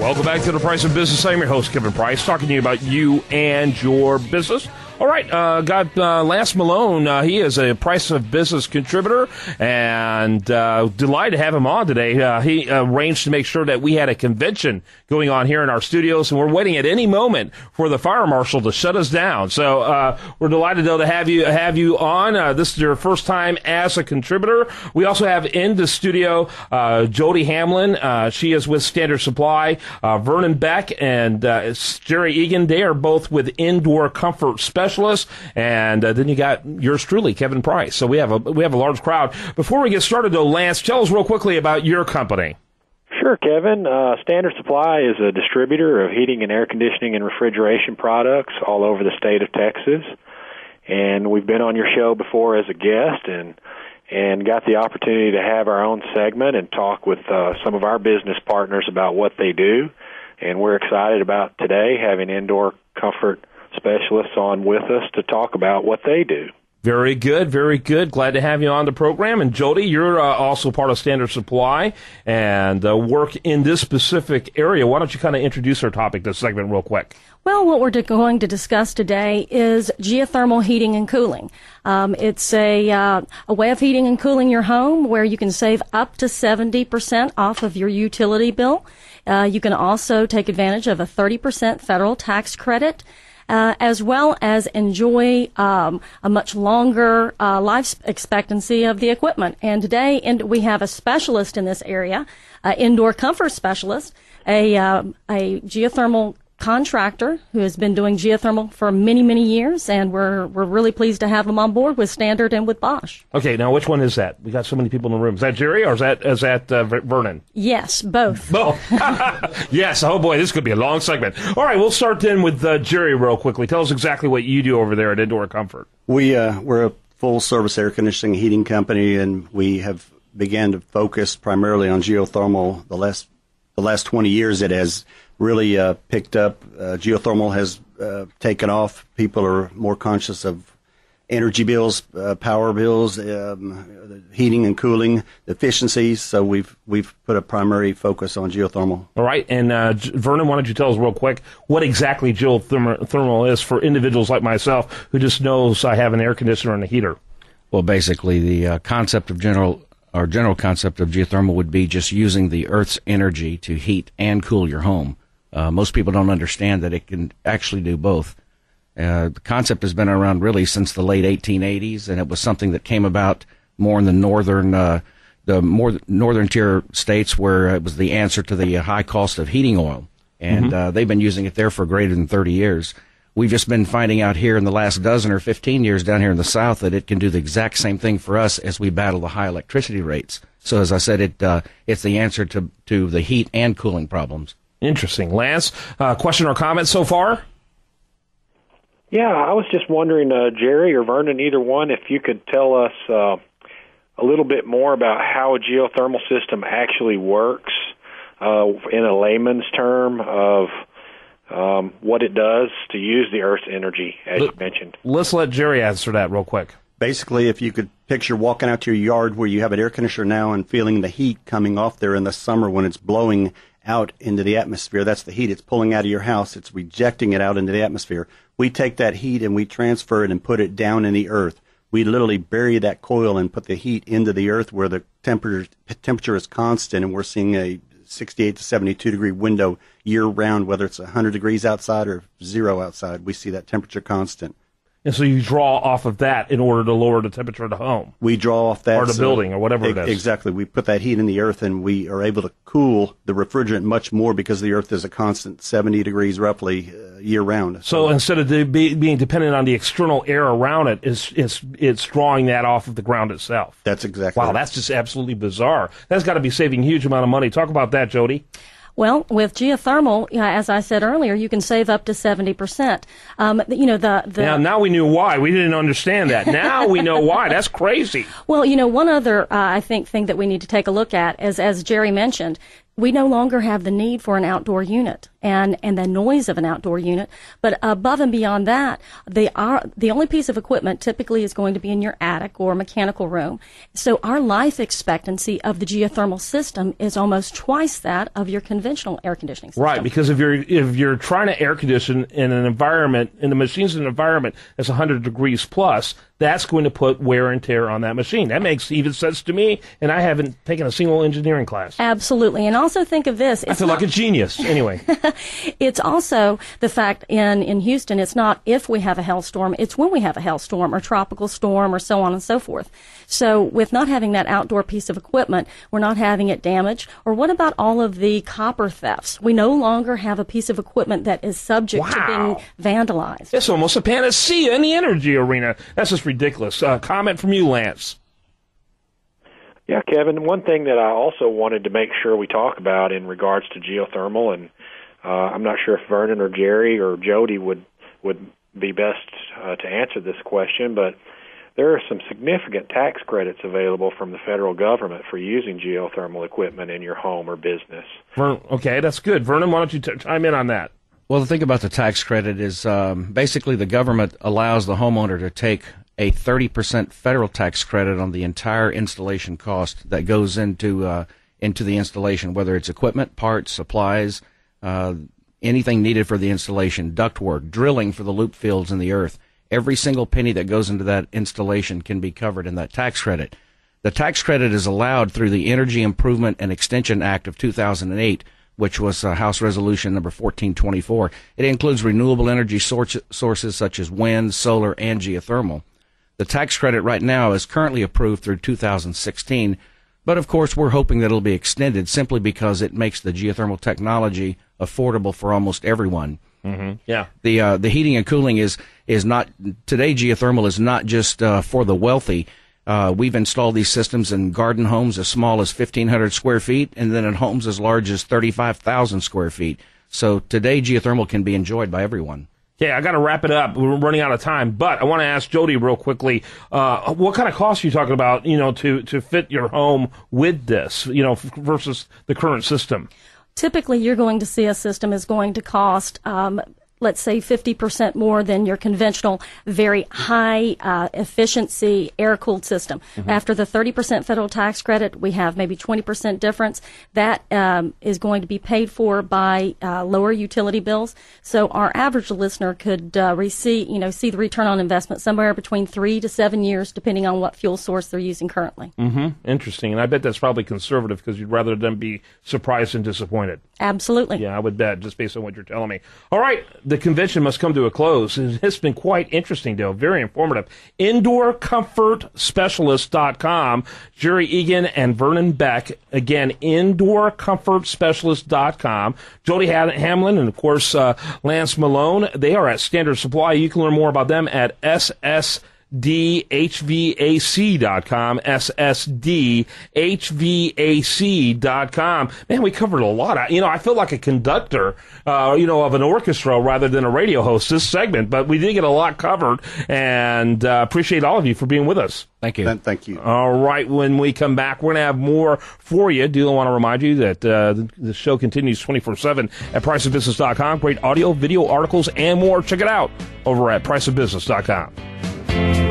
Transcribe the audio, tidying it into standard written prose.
Welcome back to the Price of Business. I'm your host, Kevin Price, talking to you about you and your business. All right, got Lance Malone. He is a Price of Business contributor, and delighted to have him on today. He arranged to make sure that we had a convention going on here in our studios, and we're waiting at any moment for the fire marshal to shut us down. So we're delighted, though, to have you on. This is your first time as a contributor. We also have in the studio Jodi Hamlin. She is with Standard Supply. Vernon Beck and Jerry Eagan. They are both with Indoor Comfort Specialists. And then you got yours truly, Kevin Price. So we have a large crowd. Before we get started, though, Lance, tell us real quickly about your company. Sure, Kevin. Standard Supply is a distributor of heating and air conditioning and refrigeration products all over the state of Texas. And we've been on your show before as a guest and got the opportunity to have our own segment and talk with some of our business partners about what they do. And we're excited about today having Indoor Comfort Specialists on with us to talk about what they do. Very good, very good. Glad to have you on the program. And Jodi, you're also part of Standard Supply and work in this specific area. Why don't you kind of introduce our topic, this segment, real quick? Well, what we're going to discuss today is geothermal heating and cooling. It's a way of heating and cooling your home where you can save up to 70% off of your utility bill. You can also take advantage of a 30% federal tax credit. As well as enjoy a much longer life expectancy of the equipment. And today we have a specialist in this area, Indoor Comfort Specialist, a geothermal contractor who has been doing geothermal for many, many years, and we're really pleased to have him on board with Standard and with Bosch. Okay, now which one is that? We got so many people in the room. Is that Jerry or is that Vernon? Yes, both. Both. Yes. Oh boy, this could be a long segment. All right, we'll start then with Jerry real quickly. Tell us exactly what you do over there at Indoor Comfort. We're a full-service air conditioning heating company, and we have began to focus primarily on geothermal. The last 20 years, it has really picked up. Geothermal has taken off. People are more conscious of energy bills, power bills, heating and cooling efficiencies. So we've put a primary focus on geothermal. All right, and Vernon, why don't you tell us real quick what exactly geothermal is for individuals like myself who just knows I have an air conditioner and a heater? Well, basically, the general concept of geothermal would be just using the Earth's energy to heat and cool your home. Most people don't understand that it can actually do both. The concept has been around really since the late 1880s, and it was something that came about more in the northern tier states where it was the answer to the high cost of heating oil. And they've been using it there for greater than 30 years. We've just been finding out here in the last dozen or 15 years down here in the South that it can do the exact same thing for us as we battle the high electricity rates. So as I said, it's the answer to the heat and cooling problems. Interesting. Lance, question or comment so far? Yeah, I was just wondering, Jerry or Vernon, either one, if you could tell us a little bit more about how a geothermal system actually works in a layman's term of what it does to use the Earth's energy, as you mentioned. Let's let Jerry answer that real quick. Basically, if you could picture walking out to your yard where you have an air conditioner now and feeling the heat coming off there in the summer when it's blowing out into the atmosphere, that's the heat. It's pulling out of your house. It's rejecting it out into the atmosphere. We take that heat and we transfer it and put it down in the earth. We literally bury that coil and put the heat into the earth where the temperature is constant, and we're seeing a 68 to 72 degree window year round, whether it's 100 degrees outside or 0 outside. We see that temperature constant. And so you draw off of that in order to lower the temperature of the home. We draw off that. Or the building, or whatever it is. Exactly. We put that heat in the earth, and we are able to cool the refrigerant much more because the earth is a constant 70 degrees roughly year-round. So instead of being dependent on the external air around it, it's drawing that off of the ground itself. That's exactly Wow, right. That's just absolutely bizarre. That's got to be saving a huge amount of money. Talk about that, Jodi. Well, with geothermal, as I said earlier, you can save up to 70%. Now we knew why. We didn't understand that. Now we know why. That's crazy. Well, one other, I think, thing that we need to take a look at is, as Jerry mentioned, we no longer have the need for an outdoor unit and the noise of an outdoor unit. But above and beyond that, the only piece of equipment typically is going to be in your attic or mechanical room. So our life expectancy of the geothermal system is almost twice that of your conventional air conditioning system. Right, because if you're trying to air condition in an environment, in the machine's an environment that's 100 degrees plus, that's going to put wear and tear on that machine. That makes even sense to me, and I haven't taken a single engineering class. Absolutely. And also think of this. I feel like a genius. Anyway. It's also the fact in Houston, it's not if we have a hailstorm, it's when we have a hailstorm or tropical storm or so on and so forth. So with not having that outdoor piece of equipment, we're not having it damaged. Or what about all of the copper thefts? We no longer have a piece of equipment that is subject to being vandalized. It's almost a panacea in the energy arena. That's just ridiculous. Comment from you, Lance. Yeah, Kevin, one thing that I also wanted to make sure we talk about in regards to geothermal, and I'm not sure if Vernon or Jerry or Jodi would be best to answer this question, but there are some significant tax credits available from the federal government for using geothermal equipment in your home or business. Okay, that's good. Vernon, why don't you chime in on that? Well, the thing about the tax credit is basically the government allows the homeowner to take a 30% federal tax credit on the entire installation cost that goes into the installation, whether it's equipment, parts, supplies, anything needed for the installation, ductwork, drilling for the loop fields in the earth. Every single penny that goes into that installation can be covered in that tax credit. The tax credit is allowed through the Energy Improvement and Extension Act of 2008, which was House Resolution number 1424. It includes renewable energy sources such as wind, solar, and geothermal. The tax credit right now is currently approved through 2016, but of course we're hoping that it'll be extended simply because it makes the geothermal technology affordable for almost everyone. Mm-hmm. Yeah. The heating and cooling is not today. Geothermal is not just for the wealthy. We've installed these systems in garden homes as small as 1,500 square feet, and then in homes as large as 35,000 square feet. So today, geothermal can be enjoyed by everyone. Okay, I got to wrap it up. We're running out of time, but I want to ask Jodi real quickly, what kind of costs are you talking about, to fit your home with this, versus the current system? Typically, you're going to see a system is going to cost, let's say 50% more than your conventional, very high efficiency air-cooled system. Mm-hmm. After the 30% federal tax credit, we have maybe 20% difference. That is going to be paid for by lower utility bills. So our average listener could see the return on investment somewhere between 3 to 7 years, depending on what fuel source they're using currently. Mm-hmm. Interesting. And I bet that's probably conservative because you'd rather them be surprised and disappointed. Absolutely. Yeah, I would bet, just based on what you're telling me. All right. The convention must come to a close. It's been quite interesting, Dale. Very informative. IndoorComfortSpecialist.com. Jerry Eagan and Vernon Beck. Again, IndoorComfortSpecialist.com. Jodi Hamlin and, of course, Lance Malone. They are at Standard Supply. You can learn more about them at SSDHVAC.com, SSDHVAC.com. Man, we covered a lot. I feel like a conductor, of an orchestra rather than a radio host this segment, but we did get a lot covered, and appreciate all of you for being with us. Thank you. Thank you. All right, when we come back, we're going to have more for you. Do want to remind you that the show continues 24/7 at priceofbusiness.com. Great audio, video, articles, and more. Check it out over at priceofbusiness.com.